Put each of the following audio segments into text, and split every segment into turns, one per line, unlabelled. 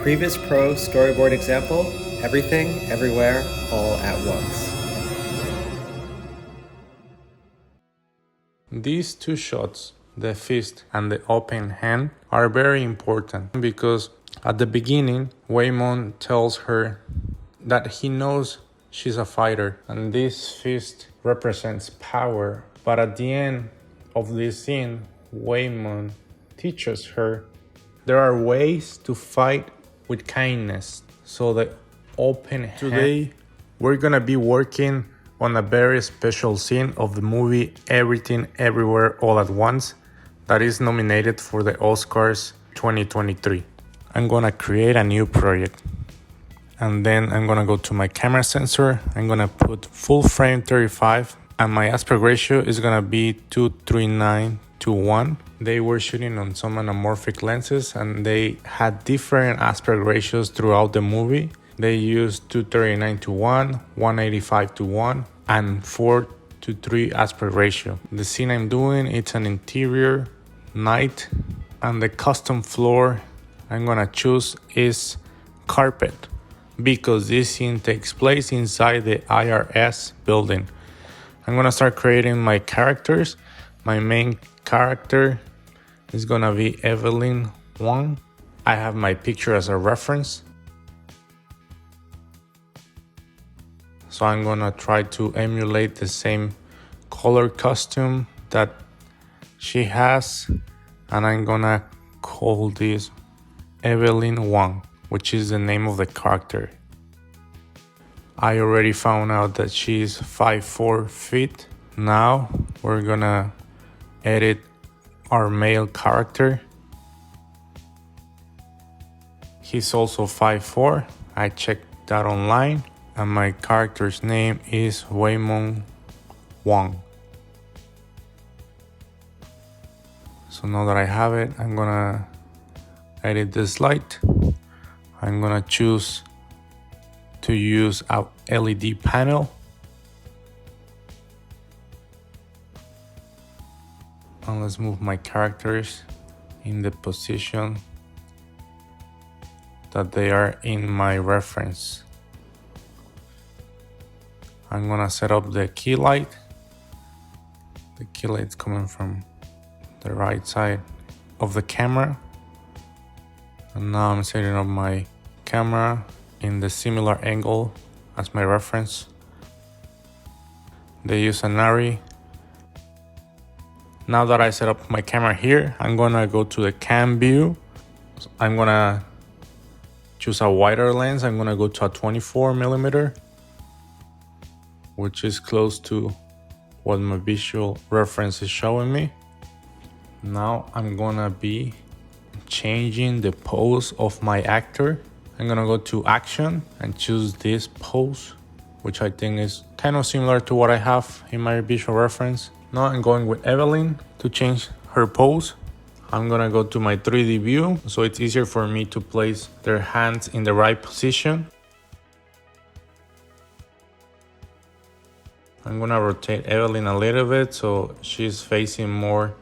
Previs Pro storyboard example, everything, everywhere, all at once.
These two shots, the fist and the open hand, are very important because at the beginning, Waymon tells her that he knows she's a fighter and this fist represents power. But at the end of this scene, Waymon teaches her there are ways to fight with kindness. So the open hand. Today, we're gonna be working on a very special scene of the movie Everything Everywhere All at Once that is nominated for the Oscars 2023. I'm gonna create a new project and then I'm gonna go to my camera sensor. I'm gonna put full frame 35 and my aspect ratio is gonna be 239:1. They were shooting on some anamorphic lenses and they had different aspect ratios throughout the movie. They used 239:1, 185:1, and 4:3 aspect ratio. The scene I'm doing, it's an interior night, and the custom floor I'm gonna choose is carpet because this scene takes place inside the IRS building. I'm gonna start creating my characters. My main character is gonna be Evelyn Wang. I have my picture as a reference. So I'm gonna try to emulate the same color costume that she has. And I'm gonna call this Evelyn Wang, which is the name of the character. I already found out that she's 5'4 feet. Now we're gonna edit our male character. He's also 5'4. I checked that online. And my character's name is Waymon Wang. So now that I have it, I'm gonna edit this light. I'm gonna choose to use a LED panel. And let's move my characters in the position that they are in my reference. I'm gonna set up the key light. The key light's coming from the right side of the camera. And now I'm setting up my camera in the similar angle as my reference. They use a narration. Now that I set up my camera here, I'm gonna go to the cam view. I'm gonna choose a wider lens. I'm gonna go to a 24mm. Which is close to what my visual reference is showing me. Now I'm gonna be changing the pose of my actor. I'm gonna go to action and choose this pose, which I think is kind of similar to what I have in my visual reference. Now I'm going with Evelyn to change her pose. I'm gonna go to my 3D view so it's easier for me to place their hands in the right position. I'm gonna rotate Evelyn a little bit so she's facing more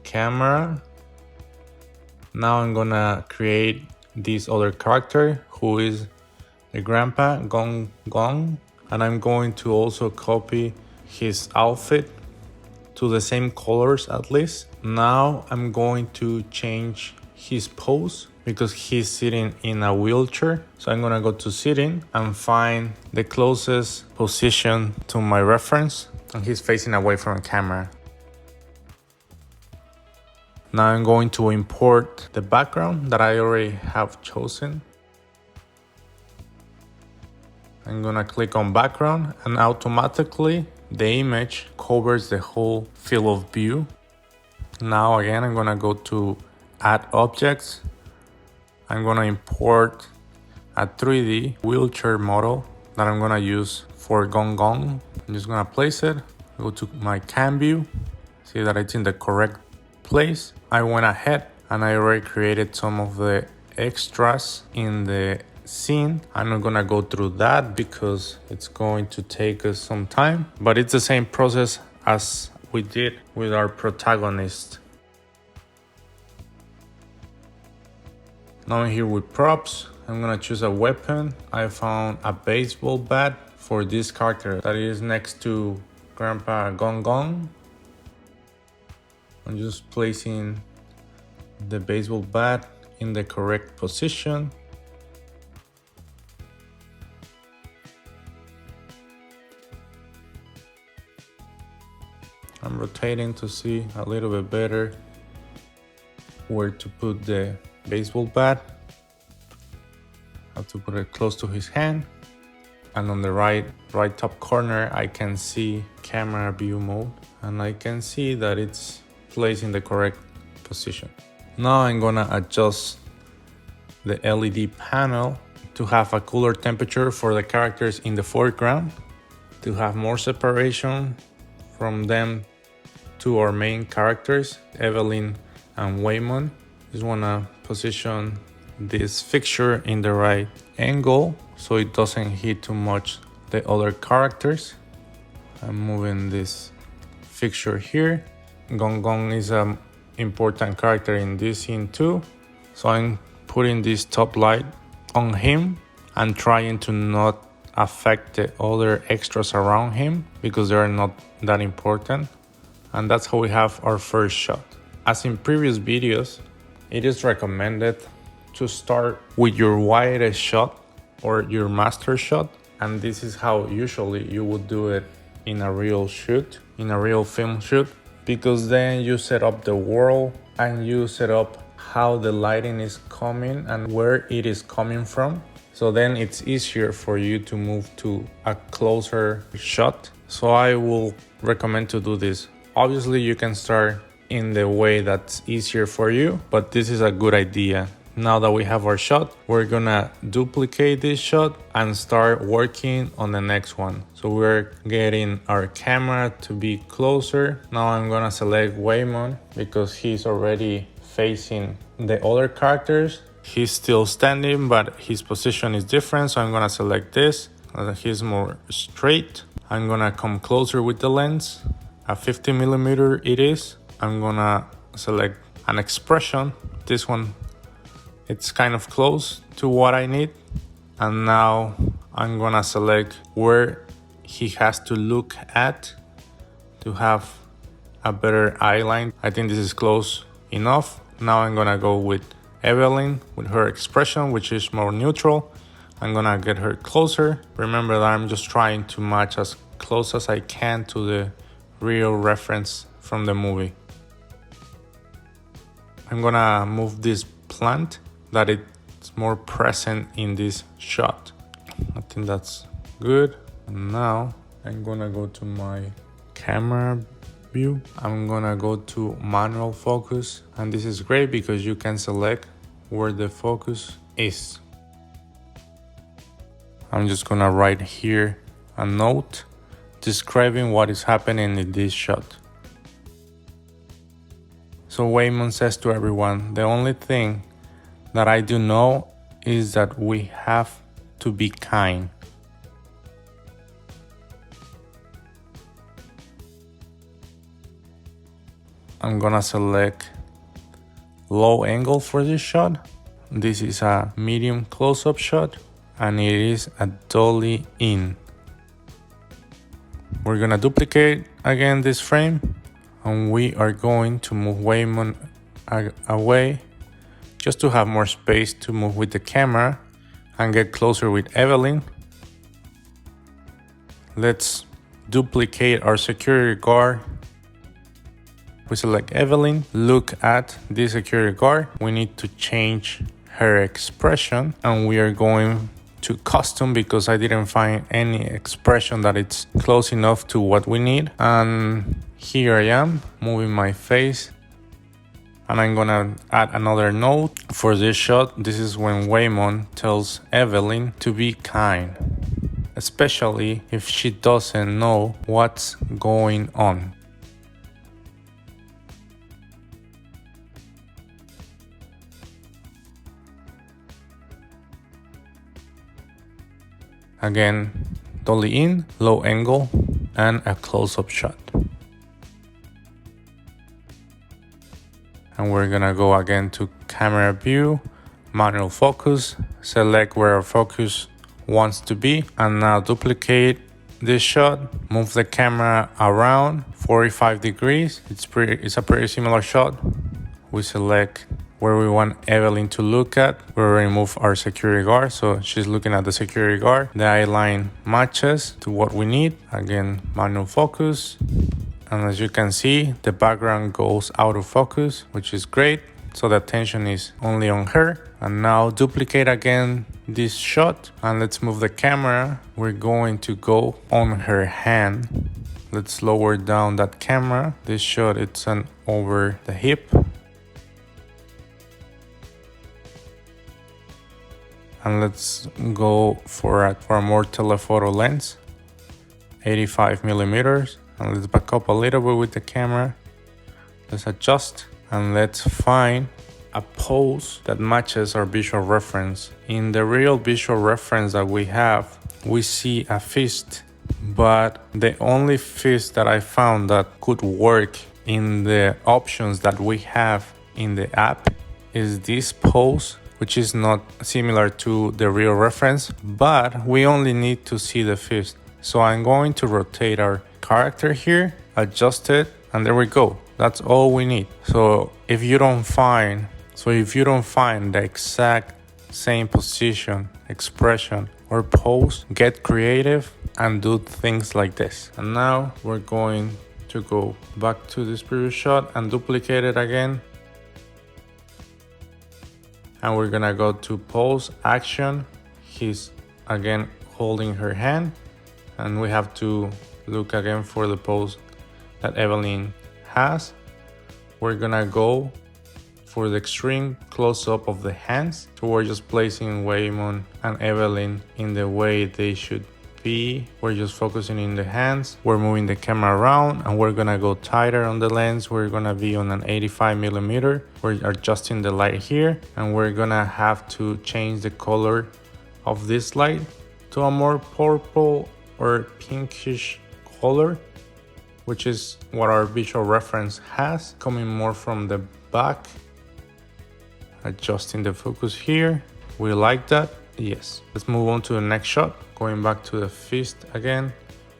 camera. Now I'm gonna create this other character who is the grandpa, Gong Gong. And I'm going to also copy his outfit to the same colors at least. Now I'm going to change his pose because he's sitting in a wheelchair. So I'm gonna go to sitting and find the closest position to my reference. And he's facing away from the camera. Now I'm going to import the background that I already have chosen. I'm gonna click on background and automatically the image covers the whole field of view. Now again, I'm gonna go to add objects. I'm gonna import a 3D wheelchair model that I'm gonna use for Gong Gong. I'm just gonna place it, go to my cam view, see that it's in the correct place. I went ahead and I already created some of the extras in the scene. I'm not gonna go through that because it's going to take us some time, but it's the same process as we did with our protagonist. Now I'm here with props. I'm gonna choose a weapon. I found a baseball bat for this character that is next to Grandpa Gong Gong. I'm just placing the baseball bat in the correct position. I'm rotating to see a little bit better where to put the baseball bat. I have to put it close to his hand. And on the right top corner, I can see camera view mode, and I can see that it's placed in the correct position. Now I'm gonna adjust the LED panel to have a cooler temperature for the characters in the foreground, to have more separation from them to our main characters, Evelyn and Waymon. Just wanna position this fixture in the right angle so it doesn't hit too much the other characters. I'm moving this fixture here. Gong Gong is an important character in this scene too, so I'm putting this top light on him and trying to not affect the other extras around him because they are not that important. And that's how we have our first shot. As in previous videos, it is recommended to start with your widest shot or your master shot, and this is how usually you would do it in a real shoot, in a real film shoot, because then you set up the world and you set up how the lighting is coming and where it is coming from. So then it's easier for you to move to a closer shot. So I will recommend to do this. Obviously you can start in the way that's easier for you, but this is a good idea. Now that we have our shot, we're gonna duplicate this shot and start working on the next one. So we're getting our camera to be closer. Now I'm gonna select Waymon because he's already facing the other characters. He's still standing, but his position is different. So I'm gonna select this. He's more straight. I'm gonna come closer with the lens. A 50mm it is. I'm gonna select an expression. This one, it's kind of close to what I need. And now I'm gonna select where he has to look at to have a better eye line. I think this is close enough. Now I'm gonna go with Evelyn with her expression, which is more neutral. I'm gonna get her closer. Remember that I'm just trying to match as close as I can to the real reference from the movie. I'm gonna move this plant that it's more present in this shot. I think that's good. And now I'm gonna go to my camera view. I'm gonna go to manual focus, and this is great because you can select where the focus is. I'm just gonna write here a note describing what is happening in this shot. So Waymon says to everyone, the only thing that I do know is that we have to be kind. I'm gonna select low angle for this shot. This is a medium close-up shot and it is a dolly in. We're gonna duplicate again this frame and we are going to move Waymon away just to have more space to move with the camera and get closer with Evelyn. Let's duplicate our security guard. We select Evelyn, look at the security guard. We need to change her expression and we are going to custom because I didn't find any expression that it's close enough to what we need. And here I am moving my face, and I'm gonna add another note for this shot. This is when Waymon tells Evelyn to be kind, especially if she doesn't know what's going on. Again, dolly in, low angle, and a close-up shot. And we're gonna go again to camera view manual focus, select where our focus wants to be, and now duplicate this shot, move the camera around 45 degrees. It's a pretty similar shot. We select where we want Evelyn to look at. We remove our security guard, so she's looking at the security guard. The eye line matches to what we need. Again, manual focus. And as you can see, the background goes out of focus, which is great. So the attention is only on her. And now duplicate again this shot. And let's move the camera. We're going to go on her hand. Let's lower down that camera. This shot, it's an over the hip. And let's go for a more telephoto lens, 85 millimeters. And let's back up a little bit with the camera. Let's adjust and let's find a pose that matches our visual reference. In the real visual reference that we have, we see a fist, but the only fist that I found that could work in the options that we have in the app is this pose, which is not similar to the real reference, but we only need to see the fist. So I'm going to rotate our character here, adjust it, and there we go. That's all we need. So if you don't find the exact same position, expression, or pose, get creative and do things like this. And now we're going to go back to this previous shot and duplicate it again. And we're gonna go to pose, action. He's again holding her hand. And we have to look again for the pose that Evelyn has. We're gonna go for the extreme close-up of the hands. So we're just placing Waymon and Evelyn in the way they should be. We're just focusing in the hands. We're moving the camera around and we're gonna go tighter on the lens. We're gonna be on an 85 millimeter. We're adjusting the light here and we're gonna have to change the color of this light to a more purple or pinkish color, which is what our visual reference has, coming more from the back. Adjusting the focus here. We like that. Yes. Let's move on to the next shot. Going back to the fist again.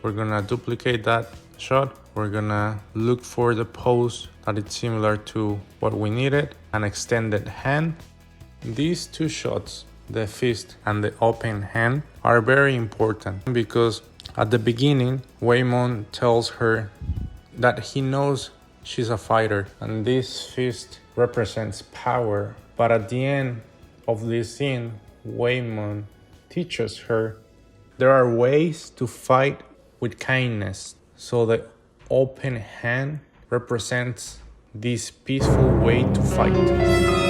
We're gonna duplicate that shot. We're gonna look for the pose that is similar to what we needed, an extended hand. These two shots, the fist and the open hand, are very important because at the beginning, Waymon tells her that he knows she's a fighter and this fist represents power. But at the end of this scene, Waymon teaches her there are ways to fight with kindness. So the open hand represents this peaceful way to fight.